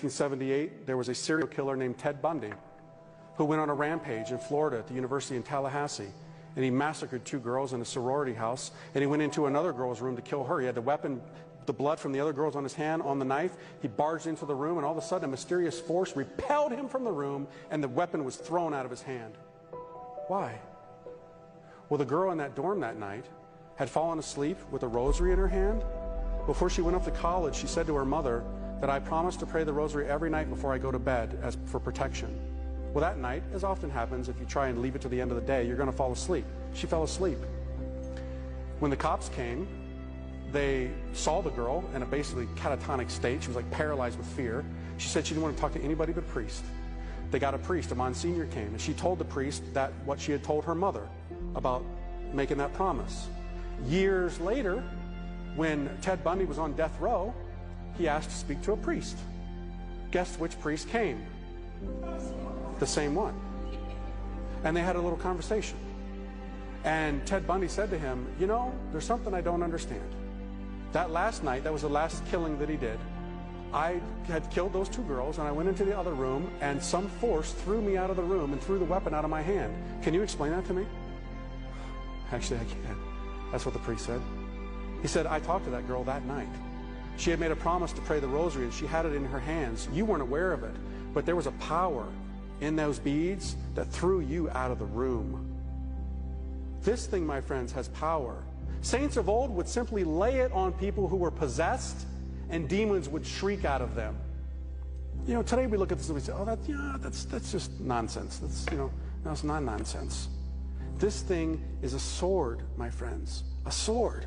1978, there was a serial killer named Ted Bundy who went on a rampage in Florida at the university in Tallahassee. And he massacred 2 girls in a sorority house, and he went into another girl's room to kill her. He had the weapon, the blood from the other girls on his hand, on the knife. He barged into the room, and all of a sudden a mysterious force repelled him from the room, and the weapon was thrown out of his hand. Why? Well, the girl in that dorm that night had fallen asleep with a rosary in her hand. Before she went off to college, she said to her mother that I promised to pray the rosary every night before I go to bed as for protection. Well, that night, as often happens, if you try and leave it to the end of the day, you're going to fall asleep. She fell asleep. When the cops came, they saw the girl in a basically catatonic state. She was like paralyzed with fear. She said she didn't want to talk to anybody but a priest. They got a priest, a Monsignor came, and she told the priest that what she had told her mother about making that promise. Years later, when Ted Bundy was on death row, he asked to speak to a priest. Guess which priest came? The same one. And they had a little conversation. And Ted Bundy said to him, you know, there's something I don't understand. That last night, that was the last killing that he did. I had killed those 2 girls, and I went into the other room, and some force threw me out of the room and threw the weapon out of my hand. Can you explain that to me? Actually, I can. That's what the priest said. He said, I talked to that girl that night. She had made a promise to pray the rosary, and she had it in her hands. You weren't aware of it, but there was a power in those beads that threw you out of the room. This thing, my friends, has power. Saints of old would simply lay it on people who were possessed, and demons would shriek out of them. You know, today we look at this and we say, oh, that's just nonsense. That's not nonsense. This thing is a sword, my friends, a sword.